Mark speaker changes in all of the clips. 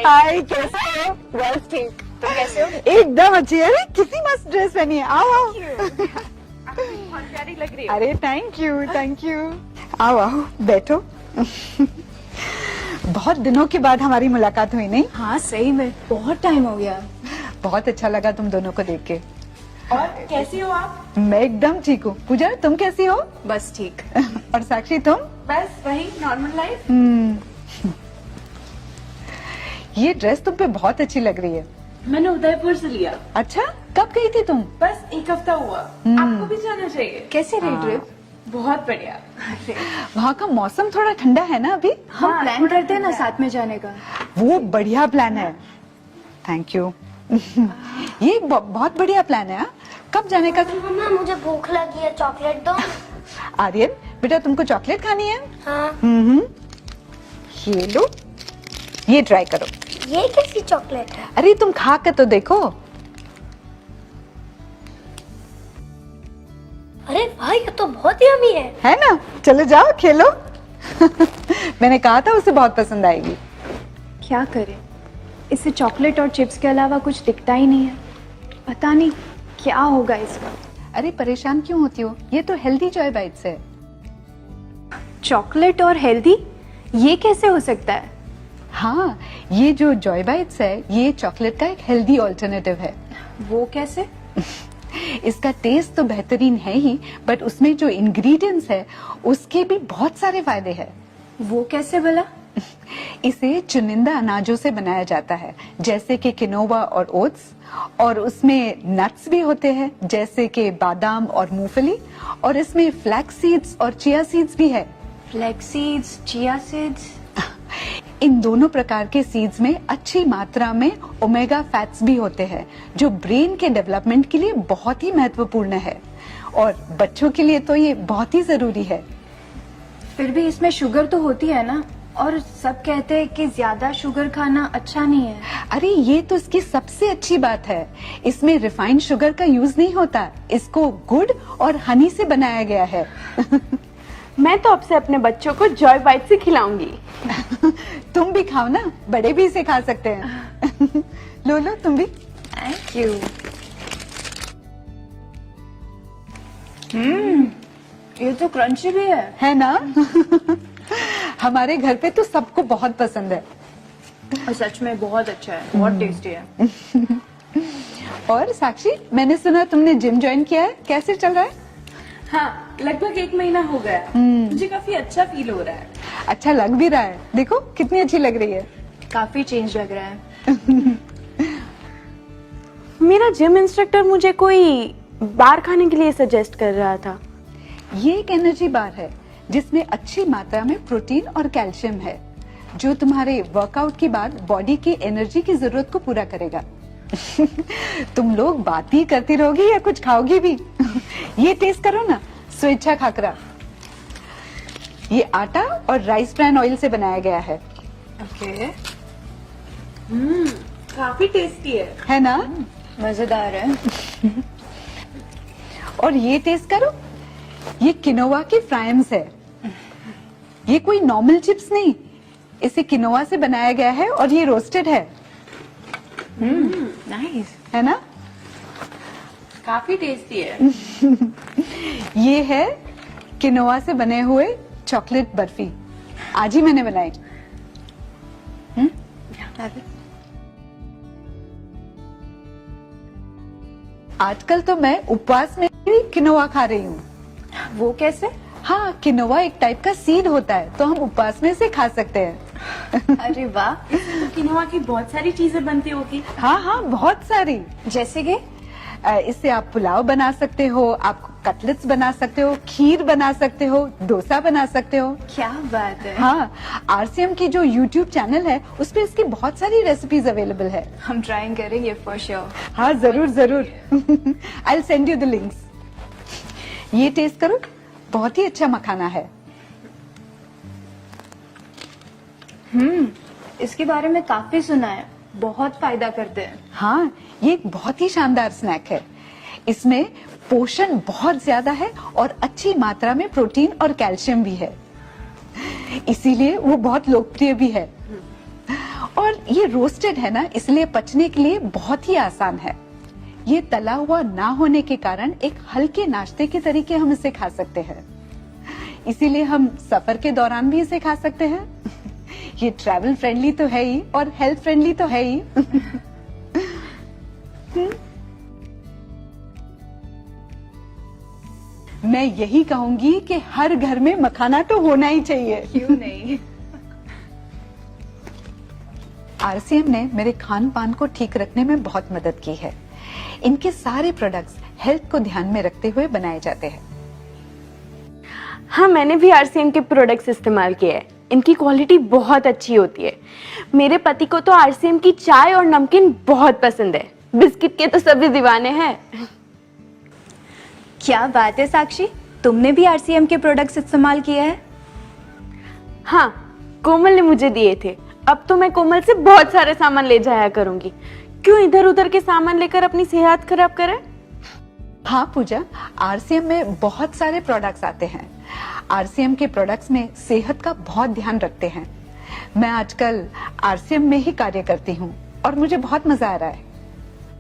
Speaker 1: हाय, कैसे हो?
Speaker 2: बस ठीक। तुम कैसे हो?
Speaker 1: एकदम अच्छी। अरे कितनी मस्त ड्रेस पहनी है। आओ आओ।
Speaker 2: बहुत प्यारी लग रही है।
Speaker 1: अरे थैंक यू थैंक यू। आओ आओ बैठो। बहुत दिनों के बाद हमारी मुलाकात हुई, नहीं?
Speaker 2: हाँ सही में बहुत टाइम हो गया।
Speaker 1: बहुत अच्छा लगा तुम दोनों को देख के।
Speaker 2: और कैसी हो आप?
Speaker 1: मैं एकदम ठीक हूँ। पूजा तुम कैसी हो?
Speaker 2: बस ठीक।
Speaker 1: और साक्षी तुम?
Speaker 2: बस वही नॉर्मल लाइफ।
Speaker 1: ये ड्रेस तुम पे बहुत अच्छी लग रही है।
Speaker 2: मैंने उदयपुर से लिया।
Speaker 1: अच्छा, कब गई थी तुम?
Speaker 2: बस एक हफ्ता हुआ। आपको भी जाना चाहिए। कैसी रही ट्रिप? बहुत बढ़िया।
Speaker 1: वहाँ का मौसम थोड़ा ठंडा है ना अभी?
Speaker 2: हम प्लान करते हैं ना साथ में जाने का।
Speaker 1: वो बढ़िया प्लान है। Thank you. ये बहुत बढ़िया प्लान है। कब जाने का?
Speaker 3: मम्मा मुझे भूख लगी है, चॉकलेट दो।
Speaker 1: आर्यन बेटा, तुमको चॉकलेट खानी है?
Speaker 3: हाँ।
Speaker 1: ये लो, ये ट्राई करो।
Speaker 3: ये कैसी चॉकलेट है?
Speaker 1: अरे तुम खा के तो देखो।
Speaker 3: अरे भाई ये तो बहुत यम्मी है
Speaker 1: ना? चलो जाओ खेलो। मैंने कहा था उसे बहुत पसंद आएगी।
Speaker 2: क्या करें, इसे चॉकलेट और चिप्स के अलावा कुछ दिखता ही नहीं है। पता नहीं क्या होगा इसका।
Speaker 1: अरे परेशान क्यों होती हो? ये तो हेल्दी जॉय बाइट्स है।
Speaker 2: चॉकलेट और हेल्दी, ये कैसे हो सकता है?
Speaker 1: हाँ, ये जो जॉय बाइट्स है ये चॉकलेट का एक हेल्दी ऑल्टरनेटिव है।
Speaker 2: वो कैसे?
Speaker 1: इसका टेस्ट तो बेहतरीन है ही, बट उसमें जो इंग्रेडिएंट्स है उसके भी बहुत सारे फायदे हैं।
Speaker 2: वो कैसे भला?
Speaker 1: इसे चुनिंदा अनाजों से बनाया जाता है, जैसे कि किनोवा और ओट्स, और उसमें नट्स भी होते हैं जैसे कि बादाम और मूंगफली, और इसमें फ्लैक्स सीड्स और चिया सीड्स भी है।
Speaker 2: Flax seeds, chia seeds.
Speaker 1: इन दोनों प्रकार के सीड्स में अच्छी मात्रा में ओमेगा फैट्स भी होते हैं, जो ब्रेन के डेवलपमेंट के लिए बहुत ही महत्वपूर्ण है, और बच्चों के लिए तो ये बहुत ही जरूरी है।
Speaker 2: फिर भी इसमें शुगर तो होती है ना, और सब कहते हैं कि ज्यादा शुगर खाना अच्छा नहीं है।
Speaker 1: अरे ये तो इसकी सबसे अच्छी बात है, इसमें रिफाइंड शुगर का यूज नहीं होता, इसको गुड़ और हनी से बनाया गया है।
Speaker 2: मैं तो अब से अपने बच्चों को जॉय बाइट से खिलाऊंगी।
Speaker 1: तुम भी खाओ ना, बड़े भी इसे खा सकते हैं। लो लो तुम भी।
Speaker 2: Thank you. ये तो क्रंची भी है
Speaker 1: ना? हमारे घर पे तो सबको बहुत पसंद है।
Speaker 2: और सच में बहुत अच्छा है, बहुत टेस्टी है।
Speaker 1: और साक्षी, मैंने सुना तुमने जिम ज्वाइन किया है, कैसे चल रहा है?
Speaker 2: हाँ, लगभग 1 महीना हो गया। मुझे काफी अच्छा फील हो रहा है।
Speaker 1: अच्छा लग भी रहा है, देखो कितनी अच्छी लग रही है।
Speaker 2: काफी चेंज लग रहा है। मेरा जिम इंस्ट्रक्टर मुझे कोई बार खाने के लिए सजेस्ट कर रहा था।
Speaker 1: ये एक एनर्जी बार है जिसमें अच्छी मात्रा में प्रोटीन और कैल्शियम है, जो तुम्हारे वर्कआउट के बाद बॉडी की एनर्जी की जरूरत को पूरा करेगा। तुम लोग बात ही करती रहोगी या कुछ खाओगी भी? ये टेस्ट करो ना, स्वेच्छा खाकरा। ये आटा और राइस ब्रान ऑयल से बनाया गया है।
Speaker 2: ओके। काफी टेस्टी है
Speaker 1: ना?
Speaker 2: मजेदार है।
Speaker 1: और ये टेस्ट करो, ये किनोवा की फ्राइम्स है। ये कोई नॉर्मल चिप्स नहीं, इसे किनोवा से बनाया गया है और ये रोस्टेड है।
Speaker 2: नाइस
Speaker 1: है ना?
Speaker 2: काफी टेस्टी है।
Speaker 1: ये है किनोवा से बने हुए चॉकलेट बर्फी, आज ही मैंने बनाई। आजकल तो मैं उपवास में भी किनोवा खा रही हूँ।
Speaker 2: वो कैसे?
Speaker 1: हाँ, किनोवा एक टाइप का सीड होता है, तो हम उपवास में से खा सकते हैं।
Speaker 2: अरे वाह, तो किनोवा की बहुत सारी चीजें बनती होगी।
Speaker 1: हाँ हाँ, बहुत सारी।
Speaker 2: जैसे कि
Speaker 1: इससे आप पुलाव बना सकते हो, आप कटलेट्स बना सकते हो, खीर बना सकते हो, डोसा बना सकते हो।
Speaker 2: क्या बात है।
Speaker 1: हाँ, आरसीएम की जो यूट्यूब चैनल है उस पे इसकी बहुत सारी रेसिपीज अवेलेबल है।
Speaker 2: हम ट्राइंग करेंगे फॉर श्योर।
Speaker 1: हाँ जरूर जरूर। I will send you the links. ये टेस्ट करो, बहुत ही अच्छा मखाना है।
Speaker 2: इसके बारे में काफी सुना है, बहुत फायदा करते हैं।
Speaker 1: हाँ, ये एक बहुत ही शानदार स्नैक है। इसमें पोषण बहुत ज्यादा है और अच्छी मात्रा में प्रोटीन और कैल्शियम भी है, इसीलिए वो बहुत लोकप्रिय भी है। और ये रोस्टेड है ना, इसलिए पचने के लिए बहुत ही आसान है। ये तला हुआ ना होने के कारण एक हल्के नाश्ते के तरीके हम इसे खा सकते हैं, इसीलिए हम सफर के दौरान भी इसे खा सकते हैं। ये ट्रैवल फ्रेंडली तो है ही और हेल्थ फ्रेंडली तो है ही। मैं यही कहूंगी कि हर घर में मखाना तो होना ही चाहिए।
Speaker 2: क्यों नहीं?
Speaker 1: आरसीएम ने मेरे खान पान को ठीक रखने में बहुत मदद की है। इनके सारे प्रोडक्ट्स हेल्थ को ध्यान में रखते हुए बनाए जाते हैं।
Speaker 4: हाँ, मैंने भी आरसीएम के प्रोडक्ट्स इस्तेमाल किए हैं। इनकी क्वालिटी बहुत अच्छी होती है। मेरे पति को तो आरसीएम की चाय और नमकीन बहुत पसंद है। बिस्किट के तो सभी दीवाने हैं।
Speaker 2: क्या बात है साक्षी, तुमने भी आरसीएम के प्रोडक्ट्स इस्तेमाल किए हैं?
Speaker 4: हाँ, कोमल ने मुझे दिए थे। अब तो मैं कोमल से बहुत सारे सामान ले जाया करूंगी। क्यों इधर उधर के सामान लेकर अपनी सेहत खराब करें?
Speaker 1: हाँ पूजा, आरसीएम में बहुत सारे प्रोडक्ट्स आते हैं। आरसीएम के प्रोडक्ट्स में सेहत का बहुत ध्यान रखते हैं। मैं आजकल आरसीएम में ही कार्य करती हूँ और मुझे बहुत मजा आ रहा है।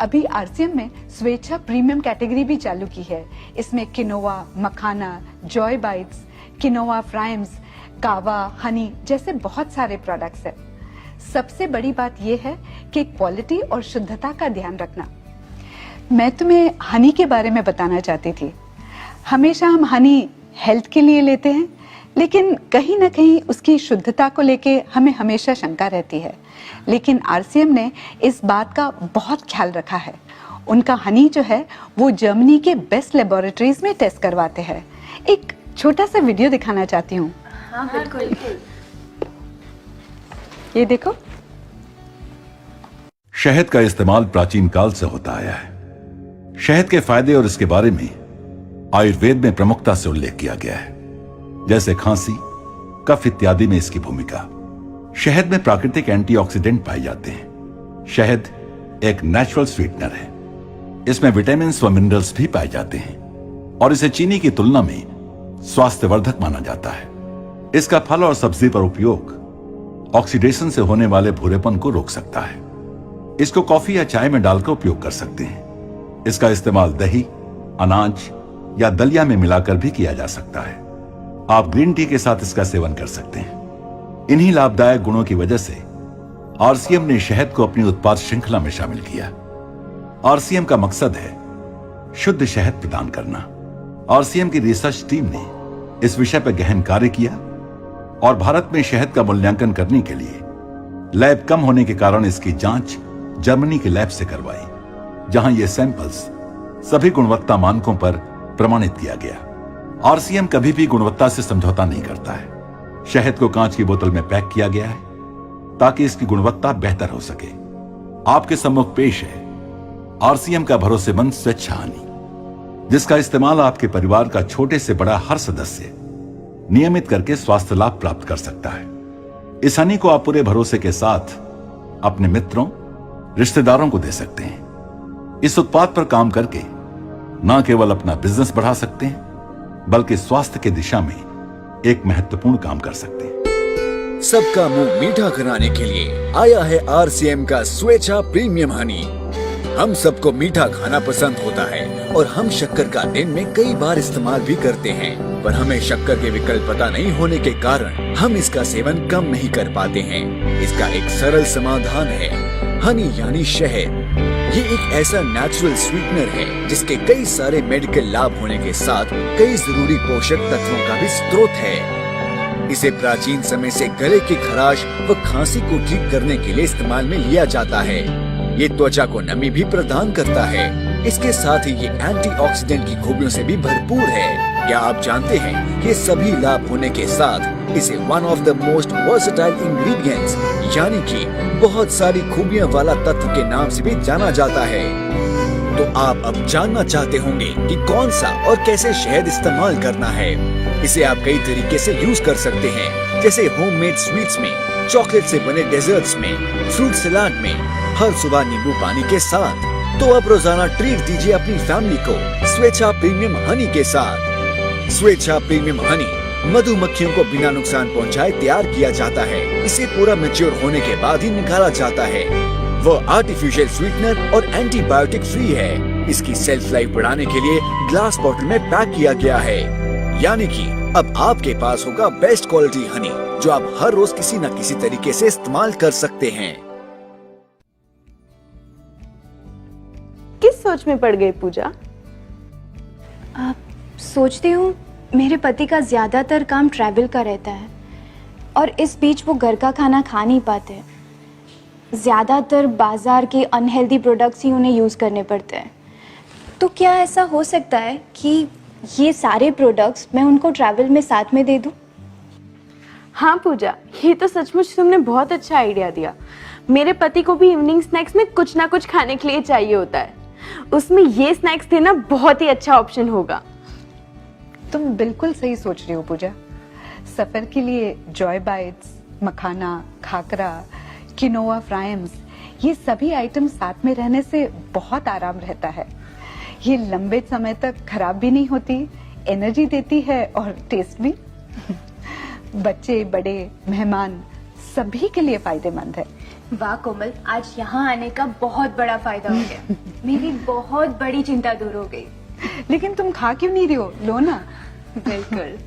Speaker 1: अभी आरसीएम में स्वेच्छा प्रीमियम कैटेगरी भी चालू की है। इसमें किनोवा, मखाना, जॉय बाइट्स, किनोवा फ्राइम्स, कावा, हनी जैसे बहुत सारे प्रोडक्ट्स हैं। सबसे बड़ी बात यह है कि क्वालिटी और शुद्धता का ध्यान रखना। मैं तुम्हें हनी के बारे में बताना चाहती थी। हमेशा हम हनी हेल्थ के लिए लेते हैं, लेकिन कहीं ना कहीं उसकी शुद्धता को लेके हमें हमेशा शंका रहती है। लेकिन आरसीएम ने इस बात का बहुत ख्याल रखा है। उनका हनी जो है वो जर्मनी के बेस्ट लेबोरेटरीज में टेस्ट करवाते हैं। एक छोटा सा वीडियो दिखाना चाहती हूँ।
Speaker 2: हाँ बिल्कुल।
Speaker 1: ये देखो।
Speaker 5: शहद का इस्तेमाल प्राचीन काल से होता आया है। शहद के फायदे और इसके बारे में आयुर्वेद में प्रमुखता से उल्लेख किया गया है, जैसे खांसी, कफ इत्यादि में इसकी भूमिका। शहद में प्राकृतिक एंटीऑक्सीडेंट पाए जाते हैं। शहद एक नेचुरल स्वीटनर है। इसमें विटामिन व मिनरल्स भी पाए जाते हैं और इसे चीनी की तुलना में स्वास्थ्यवर्धक माना जाता है। इसका फल और सब्जी पर उपयोग ऑक्सीडेशन से होने वाले भूरेपन को रोक सकता है। इसको कॉफी या चाय में डालकर उपयोग कर सकते हैं। इसका इस्तेमाल दही, अनाज या दलिया में मिलाकर भी किया जा सकता है। आप ग्रीन टी के साथ इसका सेवन कर सकते हैं। इन्हीं लाभदायक गुणों की वजह से आरसीएम ने शहद को अपनी उत्पाद श्रृंखला में शामिल किया। आरसीएम का मकसद है शुद्ध शहद प्रदान करना। आरसीएम की रिसर्च टीम ने इस विषय पर गहन कार्य किया और भारत में शहद का मूल्यांकन करने के लिए लैब कम होने के कारण इसकी जांच जर्मनी के लैब से करवाई, जहां ये सैंपल्स सभी गुणवत्ता मानकों पर प्रमाणित किया गया। आरसीएम कभी भी गुणवत्ता से समझौता नहीं करता है। शहद को कांच की बोतल में पैक किया गया है ताकि इसकी गुणवत्ता बेहतर हो सके। आपके सम्मुख पेश है आरसीएम का भरोसेमंद स्वेच्छा हनी, जिसका इस्तेमाल आपके परिवार का छोटे से बड़ा हर सदस्य नियमित करके स्वास्थ्य लाभ प्राप्त कर सकता है। इस हनी को आप पूरे भरोसे के साथ अपने मित्रों, रिश्तेदारों को दे सकते हैं। इस उत्पाद पर काम करके न केवल अपना बिजनेस बढ़ा सकते हैं, बल्कि स्वास्थ्य की दिशा में एक महत्वपूर्ण काम कर सकते हैं।
Speaker 6: सबका मुंह मीठा कराने के लिए आया है आरसीएम का स्वेच्छा प्रीमियम हनी। हम सबको मीठा खाना पसंद होता है और हम शक्कर का दिन में कई बार इस्तेमाल भी करते हैं, पर हमें शक्कर के विकल्प पता नहीं होने के कारण हम इसका सेवन कम नहीं कर पाते हैं। इसका एक सरल समाधान है हनी यानी शहद। ये एक ऐसा नेचुरल स्वीटनर है जिसके कई सारे मेडिकल लाभ होने के साथ कई जरूरी पोषक तत्वों का भी स्रोत है। इसे प्राचीन समय से गले की खराश व खांसी को ठीक करने के लिए इस्तेमाल में लिया जाता है। ये त्वचा को नमी भी प्रदान करता है। इसके साथ ही ये एंटीऑक्सीडेंट की खूबियों से भी भरपूर है। क्या आप जानते हैं कि सभी लाभ होने के साथ इसे one of the most versatile ingredients यानी कि बहुत सारी खूबियों वाला तत्व के नाम से भी जाना जाता है। तो आप अब जानना चाहते होंगे कि कौन सा और कैसे शहद इस्तेमाल करना है। इसे आप कई तरीके से यूज कर सकते हैं, जैसे होममेड स्वीट्स में, चॉकलेट से बने डेजर्ट्स में, फ्रूट सलाद में, हर सुबह नींबू पानी के साथ। तो अब रोजाना ट्रीट दीजिए अपनी फैमिली को स्वेच्छा प्रीमियम हनी के साथ। स्वेच्छा प्रीमियम हनी मधुमक्खियों को बिना नुकसान पहुंचाए तैयार किया जाता है। इसे पूरा मैच्योर होने के बाद ही निकाला जाता है। वो आर्टिफिशियल स्वीटनर और एंटीबायोटिक फ्री है। इसकी सेल्फ लाइफ बढ़ाने के लिए ग्लास बॉटल में पैक किया गया है। यानी कि अब आपके पास होगा बेस्ट क्वालिटी हनी, जो आप हर रोज किसी न किसी तरीके से इस्तेमाल कर सकते हैं।
Speaker 4: किस सोच में पड़ गई पूजा?
Speaker 2: सोचती हूँ मेरे पति का ज़्यादातर काम ट्रैवल का रहता है और इस बीच वो घर का खाना खा नहीं पाते। ज़्यादातर बाज़ार के अनहेल्दी प्रोडक्ट्स ही उन्हें यूज़ करने पड़ते हैं। तो क्या ऐसा हो सकता है कि ये सारे प्रोडक्ट्स मैं उनको ट्रैवल में साथ में दे दूँ?
Speaker 4: हाँ पूजा, ये तो सचमुच तुमने बहुत अच्छा आइडिया दिया। मेरे पति को भी इवनिंग स्नैक्स में कुछ ना कुछ खाने के लिए चाहिए होता है। उसमें ये स्नैक्स देना बहुत ही अच्छा ऑप्शन होगा।
Speaker 1: तुम बिल्कुल सही सोच रही हो पूजा। सफर के लिए जॉय बाइट्स, मखाना, खाकरा, किनोआ फ्राइम्स, ये सभी आइटम साथ में रहने से बहुत आराम रहता है। ये लंबे समय तक खराब भी नहीं होती, एनर्जी देती है और टेस्ट भी। बच्चे, बड़े, मेहमान सभी के लिए फायदेमंद है।
Speaker 2: वाह कोमल, आज यहाँ आने का बहुत बड़ा फायदा हो गया। मेरी बहुत बड़ी चिंता दूर हो गई।
Speaker 1: लेकिन तुम खा क्यों नहीं रही हो? लो ना।
Speaker 2: बिल्कुल।